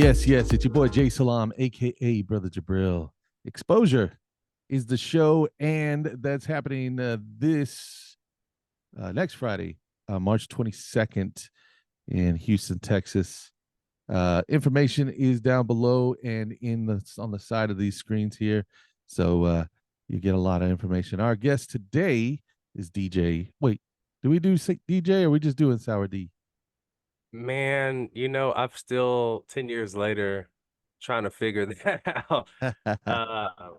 Yes, it's your boy Abdul-Salaam, aka Brother Jabril. Exposure is the show, and that's happening this next Friday, March 22nd in Houston, Texas. Information is down below and on the side of these screens here, so you get a lot of information. Our guest today is DJ. Wait, do we do DJ or are we just doing Sour D? Man, I'm still 10 years later trying to figure that out.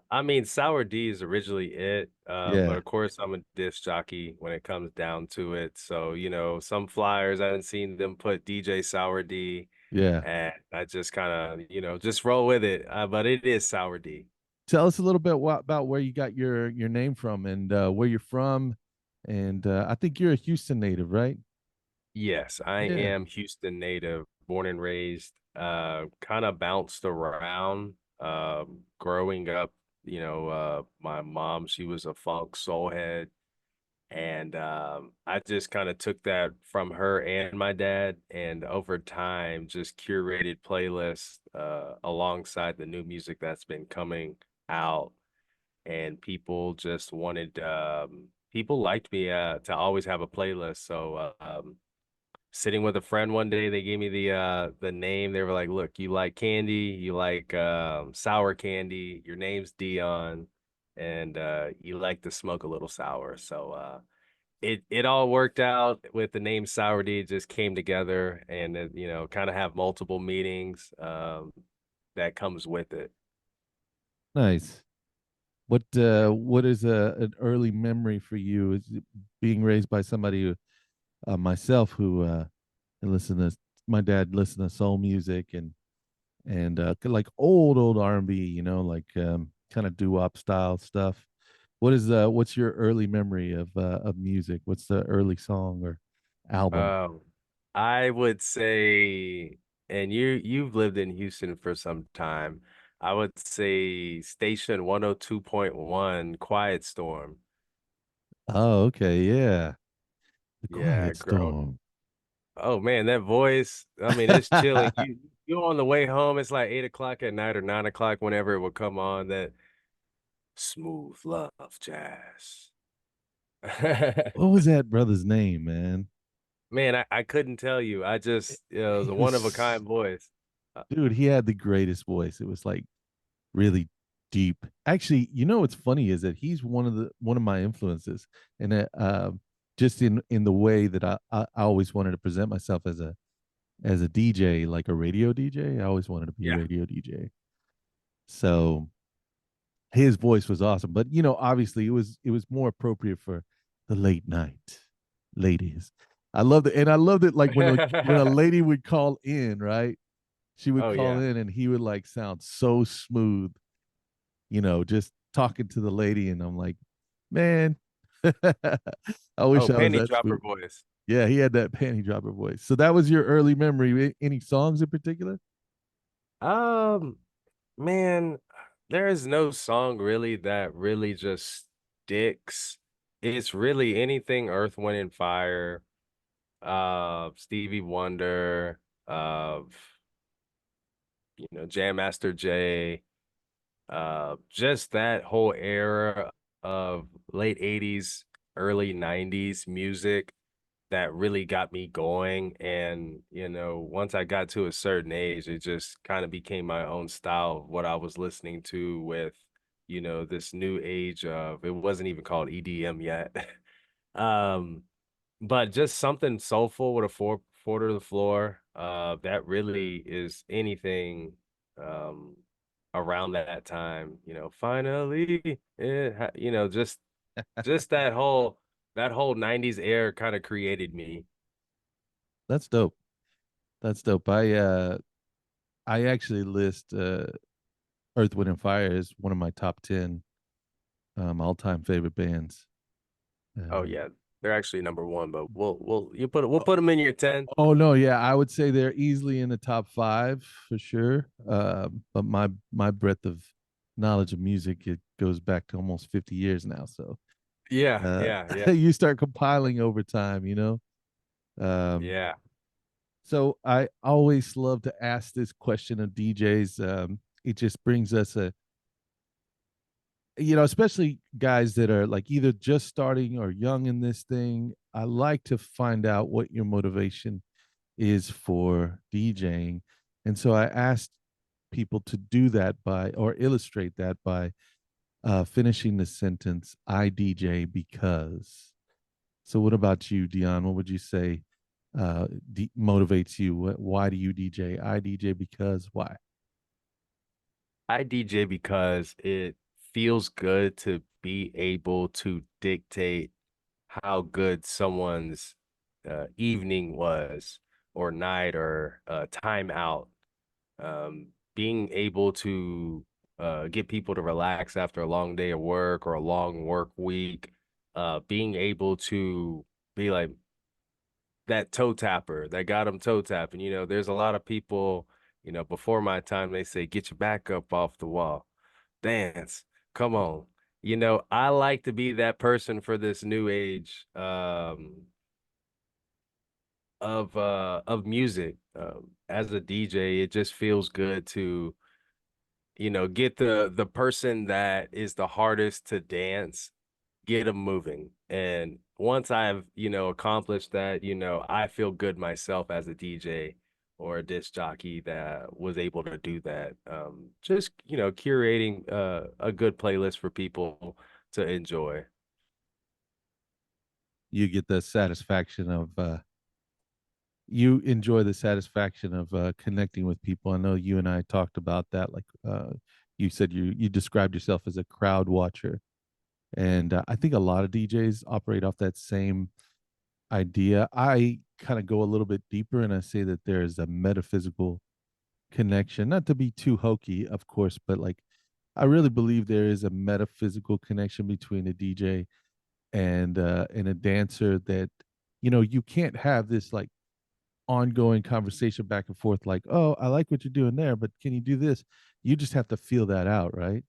I mean, Sour D is originally it, but Yeah, of course I'm a disc jockey when it comes down to it. So, some flyers I haven't seen them put DJ Sour D, yeah. and I just kind of, just roll with it. But it is Sour D. Tell us a little bit about where you got your name from and where you're from. And I think you're a Houston native, right? Yes, I Yeah. am Houston native, born and raised, kind of bounced around, growing up, my mom, she was a funk soul head, and I just kind of took that from her and my dad, and over time just curated playlists alongside the new music that's been coming out, and people liked me to always have a playlist, so sitting with a friend one day, they gave me the name. They were like, "Look, you like candy, you like sour candy. Your name's Dion, and you like to smoke a little sour." So it all worked out with the name Sour D. It just came together, and kind of have multiple meanings that comes with it. Nice. What is an early memory for you? Is it being raised by somebody who, myself who listened to my dad listened to soul music and like old R&B, like kind of doo-wop style stuff. What's your early memory of music? What's the early song or album? Um, I would say, and you've lived in Houston for some time. I would say Station 102.1, Quiet Storm. Oh, okay, yeah. The Yeah, Quiet grown. Storm. Oh man, that voice. I mean, it's chilling. You on the way home, it's like 8 o'clock at night or 9 o'clock, whenever it will come on, that smooth love jazz. What was that brother's name, man? Man, I couldn't tell you. It was He a one of a was, kind voice. dude, he had the greatest voice. It was like really deep. Actually, what's funny is that he's one of my influences, and just in the way that I always wanted to present myself as a DJ, like a radio DJ. I always wanted to be a Yeah. radio DJ. So his voice was awesome, but obviously it was more appropriate for the late night ladies. I loved it, and I loved it like when a lady would call in, right? She would Oh call yeah. in, and he would like sound so smooth, just talking to the lady, and I'm like, man, I wish Oh, I was penny that dropper smooth. voice. Yeah, he had that panty dropper voice. So that was your early memory. Any songs in particular? Um, Man, there is no song really that really just sticks. It's really anything Earth, Wind, and Fire, Stevie Wonder, Jam Master Jay, just that whole era of late 80s, early 90s music that really got me going. And, once I got to a certain age, it just kind of became my own style of what I was listening to with, this new age of, it wasn't even called EDM yet. um, but just something soulful with a four to the floor. That really is anything um around that time, finally, just that whole 90s air kind of created me. That's dope. That's dope. I actually list Earth, Wind, and Fire as one of my top 10 all-time favorite bands. Oh Um, yeah, they're actually number one, but we'll put them in your 10. oh no, yeah, I would say they're easily in the top five for sure. But my breadth of knowledge of music, it goes back to almost 50 years now. So Yeah, yeah, yeah, you start compiling over time. Um, yeah. So I always love to ask this question of DJs. It just brings us especially guys that are like either just starting or young in this thing. I like to find out what your motivation is for DJing. And so I asked people to do that by or illustrate that by finishing the sentence, I DJ because. So, what about you, Dion? What would you say motivates you? Why do you DJ? I DJ because why? I DJ because it feels good to be able to dictate how good someone's evening was, or night, or time out. Being able to get people to relax after a long day of work or a long work week, being able to be like that toe tapper that got them toe tapping. There's a lot of people, before my time, they say, get your back up off the wall, dance, come on. I like to be that person for this new age of music. As a DJ, it just feels good to, get the person that is the hardest to dance, get them moving. And once I've, accomplished that, I feel good myself as a DJ or a disc jockey that was able to do that. Just, curating a good playlist for people to enjoy. You get the satisfaction of you enjoy the satisfaction of connecting with people. I know you and I talked about that. Like you said, you described yourself as a crowd watcher, and I think a lot of DJs operate off that same idea. I kind of go a little bit deeper, and I say that there is a metaphysical connection. Not to be too hokey, of course, but like I really believe there is a metaphysical connection between a DJ and a dancer that you can't have this like ongoing conversation back and forth like, oh, I like what you're doing there, but can you do this? You just have to feel that out, right?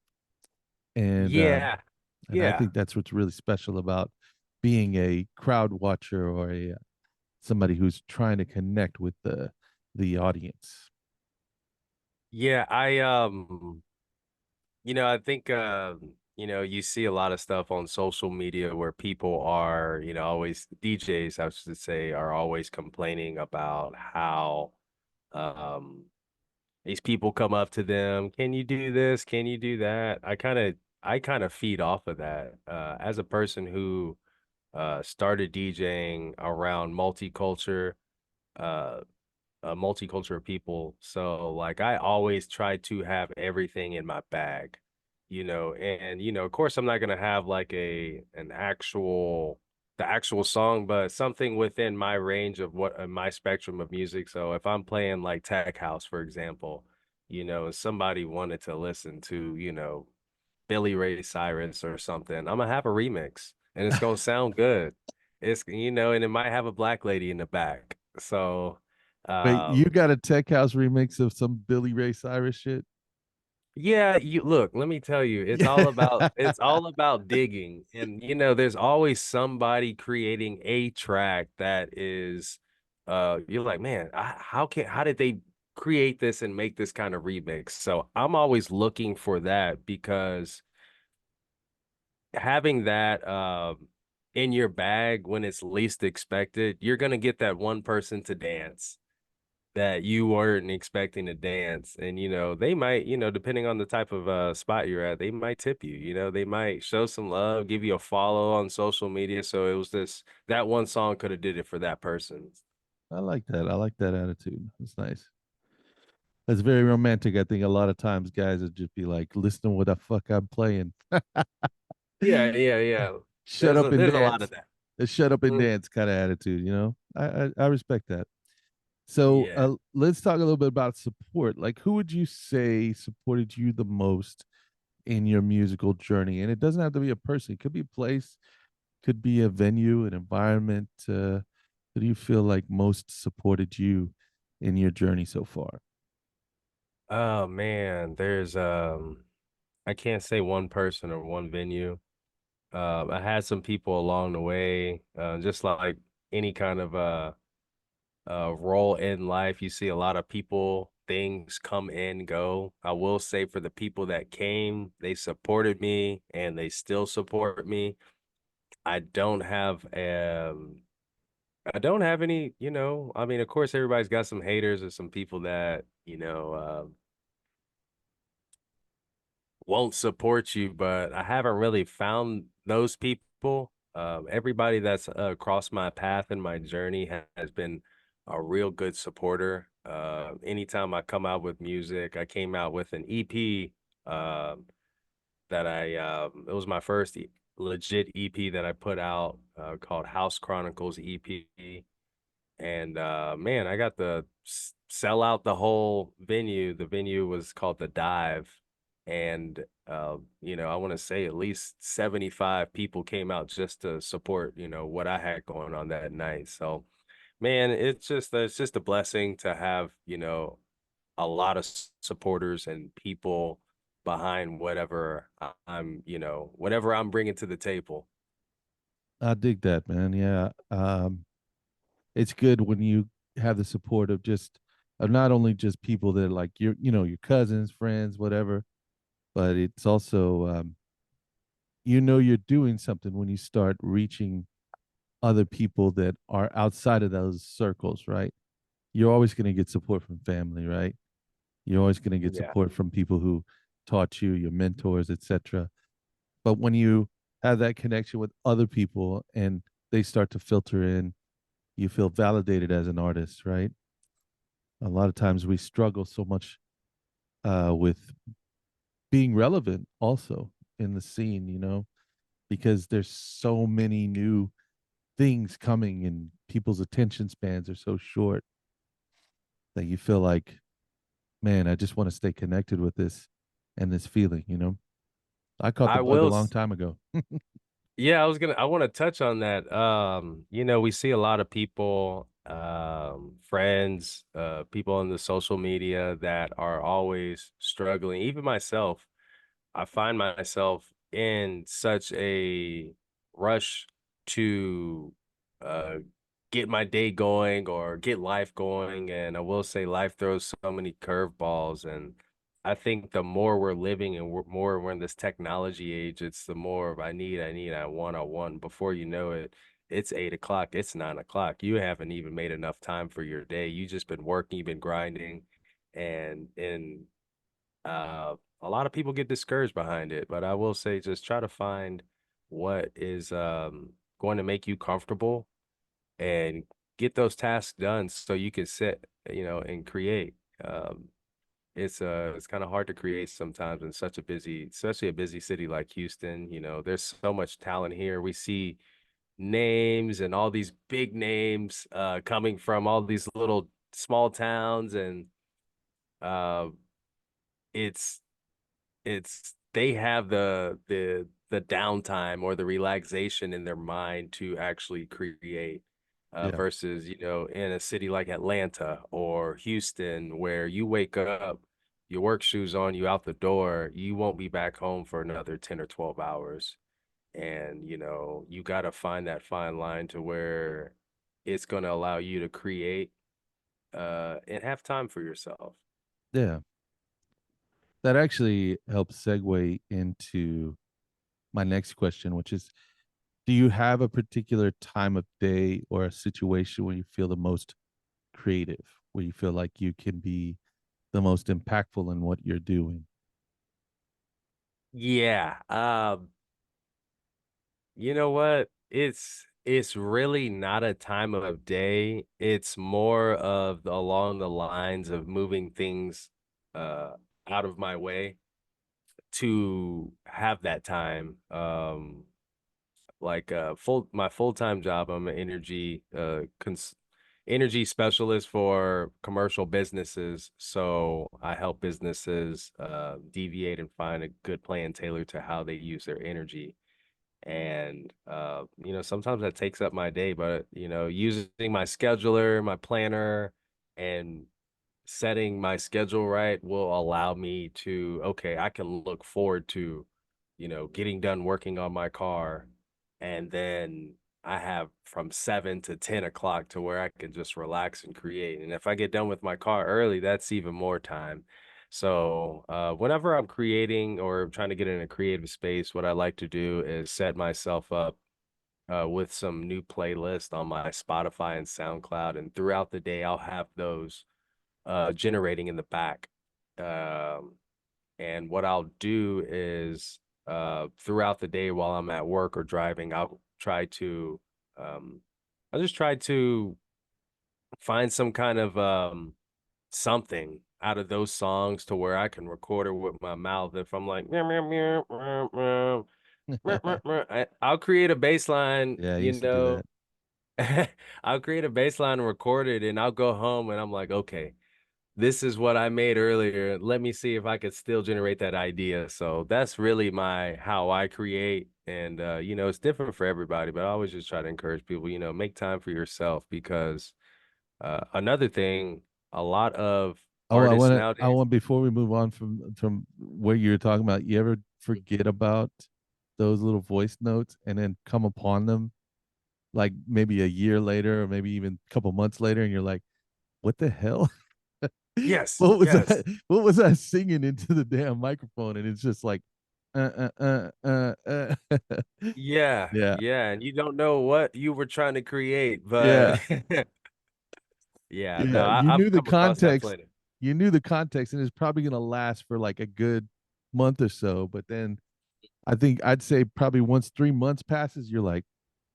and um Yeah. and I Yeah. think that's what's really special about being a crowd watcher or a somebody who's trying to connect with the audience. Yeah. I think you see a lot of stuff on social media where people are, always DJs, I should say, are always complaining about how um these people come up to them, can you do this? Can you do that? I kind of feed off of that. As a person who started DJing around uh multicultural people. So like I always try to have everything in my bag, and of course I'm not gonna have like the actual song, but something within my range of what my spectrum of music. So if I'm playing like tech house, for example, and somebody wanted to listen to, Billy Ray Cyrus or something, I'm gonna have a remix and it's gonna sound good. And it might have a black lady in the back. So Wait, you um, got a tech house remix of some Billy Ray Cyrus shit? yeah, you look, let me tell you, it's Yeah. all about digging. And there's always somebody creating a track that is you're like, man, how did they create this and make this kind of remix? So I'm always looking for that, because having that in your bag when it's least expected, you're gonna get that one person to dance that you weren't expecting to dance. And they might, depending on the type of spot you're at, they might tip you. They might show some love, give you a follow on social media. So it was that one song could have did it for that person. I like that. I like that attitude. That's nice. That's very romantic. I think a lot of times guys would just be like, listen to what the fuck I'm playing. Yeah, yeah, yeah. Shut There's up a, and there's a lot of dance. that. A shut up and Mm. dance kind of attitude. I respect that. So Yeah. let's talk a little bit about support. Like, who would you say supported you the most in your musical journey? And it doesn't have to be a person, it could be a place, could be a venue, an environment. Who do you feel like most supported you in your journey so far? Oh man, there's I can't say one person or one venue. I had some people along the way, just like any kind of role in life. You see a lot of people, things come and go. I will say for the people that came, they supported me and they still support me. I don't have I don't have any, I mean, of course everybody's got some haters or some people that, won't support you, but I haven't really found those people. Everybody that's crossed my path in my journey has been a real good supporter. Anytime I come out with music, I came out with an EP that it was my first legit EP that I put out called House Chronicles EP. And man, I got to sell out the whole venue. The venue was called The Dive. And I want to say at least 75 people came out just to support, what I had going on that night. So, man, it's just a blessing to have, a lot of supporters and people behind whatever I'm bringing to the table. I dig that, man. Yeah. It's good when you have the support of just of not only just people that are like your cousins, friends, whatever, but it's also you're doing something when you start reaching other people that are outside of those circles, right? You're always going to get support from family, right? You're always going to get Yeah. support from people who taught you, your mentors, etc. But when you have that connection with other people and they start to filter in, you feel validated as an artist, right? A lot of times we struggle so much with being relevant also in the scene, because there's so many new things coming and people's attention spans are so short that you feel like, man, I just want to stay connected with this and this feeling. I caught the I bug a will long time ago. Yeah, I want to touch on that. We see a lot of people, friends, people on the social media that are always struggling. Even myself, I find myself in such a rush to uh get my day going or get life going. And I will say life throws so many curveballs. And I think the more we're living and more we're in this technology age, it's the more of I want. Before you know it, it's 8 o'clock, it's 9 o'clock. You haven't even made enough time for your day. You just been working, you've been grinding, and a lot of people get discouraged behind it, but I will say just try to find what is going to make you comfortable and get those tasks done so you can sit, and create. Um, it's kind of hard to create sometimes in such a busy, especially a busy city like Houston. There's so much talent here. We see names and all these big names coming from all these little small towns, and uh, it's they have the downtime or the relaxation in their mind to actually create Yeah. versus in a city like Atlanta or Houston where you wake up, your work shoes on, you out the door, you won't be back home for another 10 or 12 hours. And you got to find that fine line to where it's going to allow you to create and have time for yourself. Yeah. That actually helps segue into my next question, which is, do you have a particular time of day or a situation where you feel the most creative, where you feel like you can be the most impactful in what you're doing? Yeah. You know what? It's really not a time of day. It's more of along the lines of moving things uh out of my way to have that time. Like my full-time job, I'm an energy specialist for commercial businesses. So I help businesses deviate and find a good plan tailored to how they use their energy. And sometimes that takes up my day, but using my scheduler, my planner, and setting my schedule right will allow me to, okay, I can look forward to getting done working on my car, and then I have from 7 to 10 o'clock to where I can just relax and create. And if I get done with my car early, that's even more time. So whenever I'm creating or trying to get in a creative space, what I like to do is set myself up with some new playlist on my Spotify and SoundCloud. And throughout the day, I'll have those generating in the back. Um, and what I'll do is throughout the day while I'm at work or driving, um, I'll just try to find some kind of something out of those songs to where I can record it with my mouth. If I'm like, meow, meow, meow, meow, meow, meow, meow, meow, I'll create a bass line, Yeah, I you used to do know, that. I'll create a bass line and record it, and I'll go home and I'm like, okay, this is what I made earlier. Let me see if I could still generate that idea. So that's really my how I create. And it's different for everybody, but I always just try to encourage people, make time for yourself because another thing, a lot of Oh, artists I nowadays, want before we move on from what you were talking about, you ever forget about those little voice notes and then come upon them like maybe a year later or maybe even a couple months later and you're like, what the hell? yes, What was yes. that? What was I singing into the damn microphone? And it's just like Yeah, yeah, yeah. And you don't know what you were trying to create, but yeah, yeah, no, yeah. You I've knew the come across that context. plenty. You knew the context, and it's probably gonna last for like a good month or so. But then I think I'd say probably once 3 months passes, you're like,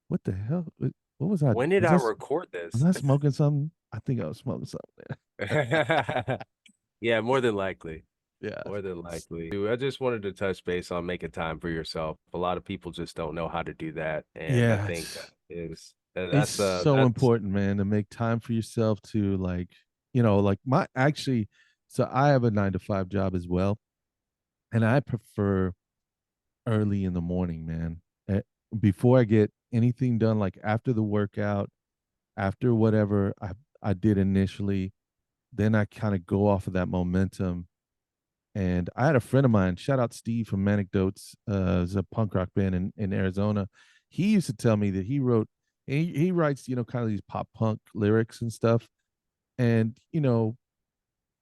what the hell? What was I? When did Was I I? record Was this? I smoking something? I think I was smoking something. Yeah, more than likely. Yeah. More than likely. I just wanted to touch base on making time for yourself. A lot of people just don't know how to do that, and I Yeah, think that is it's so that's important, man, to make time for yourself to like, like my actually, so I have a 9 to 5 job as well, and I prefer early in the morning, man. Eh, Before I get anything done, like after the workout, after whatever I did initially, then I kind of go off of that momentum. And I had a friend of mine, shout out Steve from Anecdotes, is a punk rock band in Arizona. He used to tell me that he writes, kind of these pop punk lyrics and stuff. And,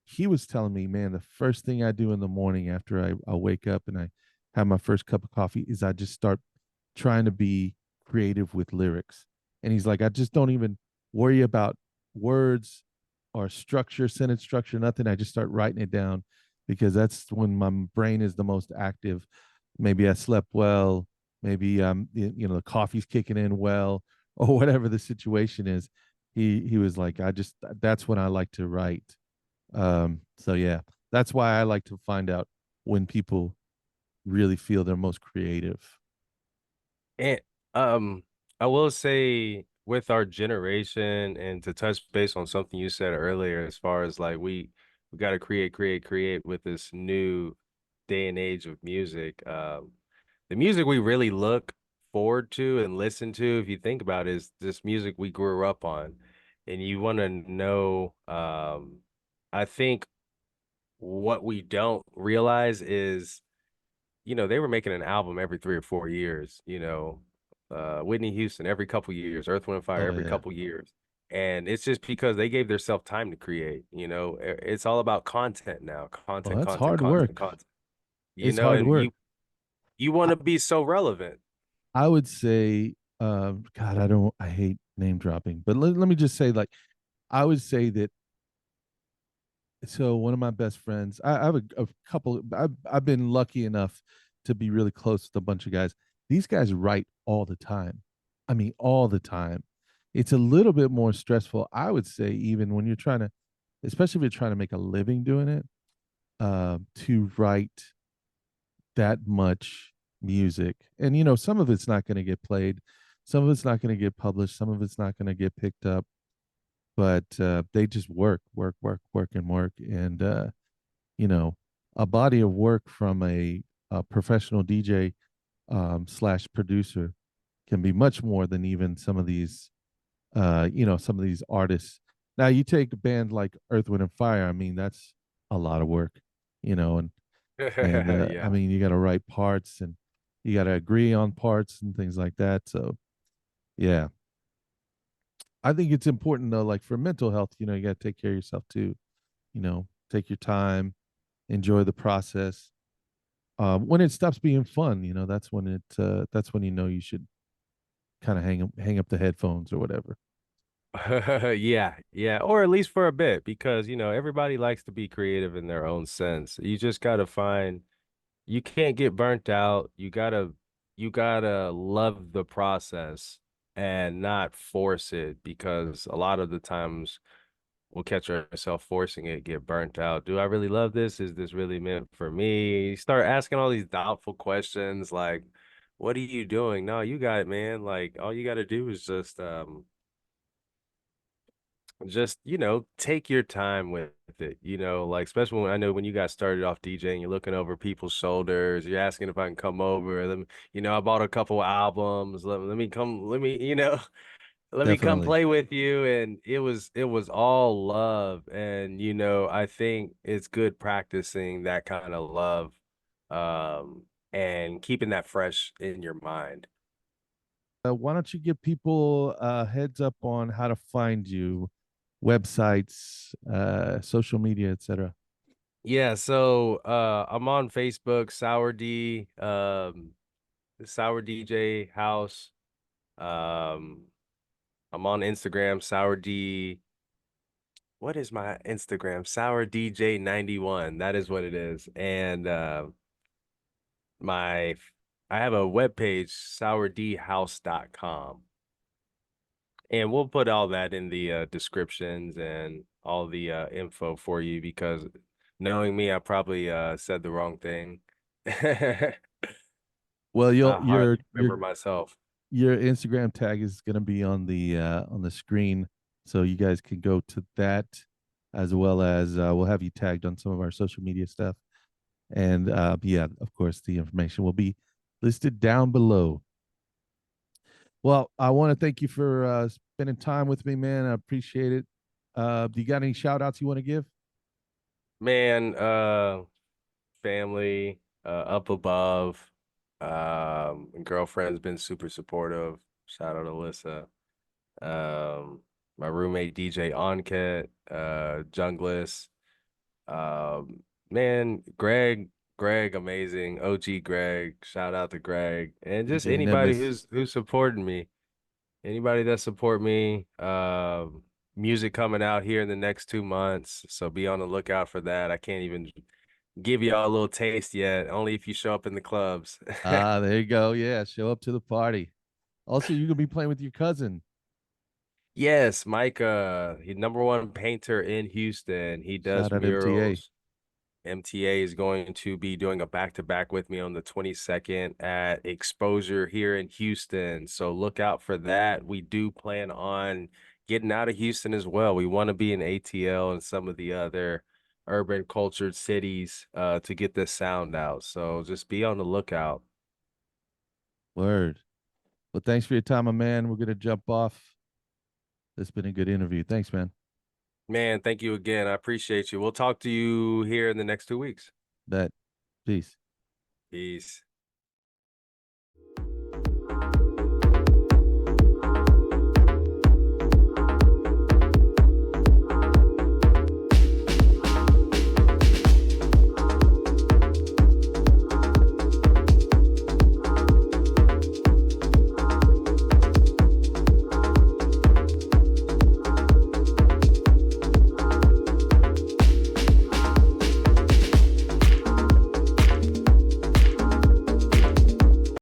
he was telling me, man, the first thing I do in the morning after I wake up and I have my first cup of coffee is I just start trying to be creative with lyrics. And he's like, I just don't even worry about words or structure, sentence structure, nothing. I just start writing it down because that's when my brain is the most active. Maybe I slept well, maybe the coffee's kicking in well, or whatever the situation is. He was like, that's when I like to write. So yeah, that's why I like to find out when people really feel they're most creative. and I will say with our generation and to touch base on something you said earlier, as far as like we got to create with this new day and age of music. The music we really look forward to and listen to, if you think about it, is this music we grew up on. And you want to know, I think what we don't realize is, they were making an album every 3 or 4 years, Whitney Houston every couple years, Earth, Wind, and Fire Oh every yeah. couple years. And it's just because they gave themselves time to create, it's all about content now, Well, content, that's content, hard content, work. content, It's hard and work. you want I, to be so relevant. I would say, God, I hate name dropping, but let me just say, like, I would say that. So one of my best friends, I have a couple. I've been lucky enough to be really close with a bunch of guys. These guys write all the time. I mean, all the time. It's a little bit more stressful, I would say, even when you're trying to, especially if you're trying to make a living doing it, to write that much music. And some of it's not going to get played, some of it's not going to get published, some of it's not going to get picked up. But they just work, work, work, work, and work. And you know, a body of work from a professional DJ slash producer can be much more than even some of these artists. Now you take a band like Earth, Wind, and Fire. I mean, that's a lot of work, and I Yeah. mean, you got to write parts and you got to agree on parts and things like that. So Yeah. I think it's important though, like for mental health, you got to take care of yourself too. Take your time, enjoy the process. When it stops being fun, that's when you should kind of hang up the headphones or whatever. Yeah, yeah, or at least for a bit, because everybody likes to be creative in their own sense. You just gotta find you can't get burnt out. You gotta love the process and not force it, because a lot of the times we'll catch ourselves forcing it, get burnt out. Do I really love this? Is this really meant for me? You start asking all these doubtful questions like, what are you doing? No, you got it, man. Like all you gotta do is just take your time with it, like especially when I know when you got started off DJing, you're looking over people's shoulders, you're asking if I can come over them. I bought a couple albums, let me come, let me come Definitely. play with you. And it was all love. And I think it's good practicing that kind of love, um and keeping that fresh in your mind. Why don't you give people a heads up on how to find you, websites, social media, etc. Yeah, so I'm on Facebook, Sour DJ House. Um, I'm on Instagram, Sour D. What is my Instagram? Sour DJ 91. That is what it is. And my I have a webpage, sourdhouse.com. And we'll put all that in the descriptions and all the info for you, because knowing me, I probably said the wrong thing. Well, I hardly your remember myself. your Instagram tag is going to be on the screen, so you guys can go to that, as well as we'll have you tagged on some of our social media stuff. And yeah, of course, the information will be listed down below. Well, I want to thank you for spending time with me, man. I appreciate it. Do you got any shout outs you want to give? Man, family, up above, girlfriend's been super supportive. Shout out Alyssa. My roommate DJ Onket, Junglist. Man, Greg, amazing. OG Greg, shout out to Greg. And just DJ anybody Nimbus. who's supporting me. Anybody that support me. Music coming out here in the next 2 months, so be on the lookout for that. I can't even give y'all a little taste yet, only if you show up in the clubs. Ah, there you go. Yeah, show up to the party. Also, you're gonna be playing with your cousin. Yes, Mike, he's number one painter in Houston. He does Shout out MTA. murals. MTA is going to be doing a back-to-back with me on the 22nd at Exposure here in Houston. So look out for that. We do plan on getting out of Houston as well. We want to be in ATL and some of the other urban cultured cities to get this sound out. So just be on the lookout. Word. Well, thanks for your time, my man. We're gonna jump off. It's been a good interview. Thanks, man. Man, thank you again. I appreciate you. We'll talk to you here in the next 2 weeks. Bet. Peace. Peace.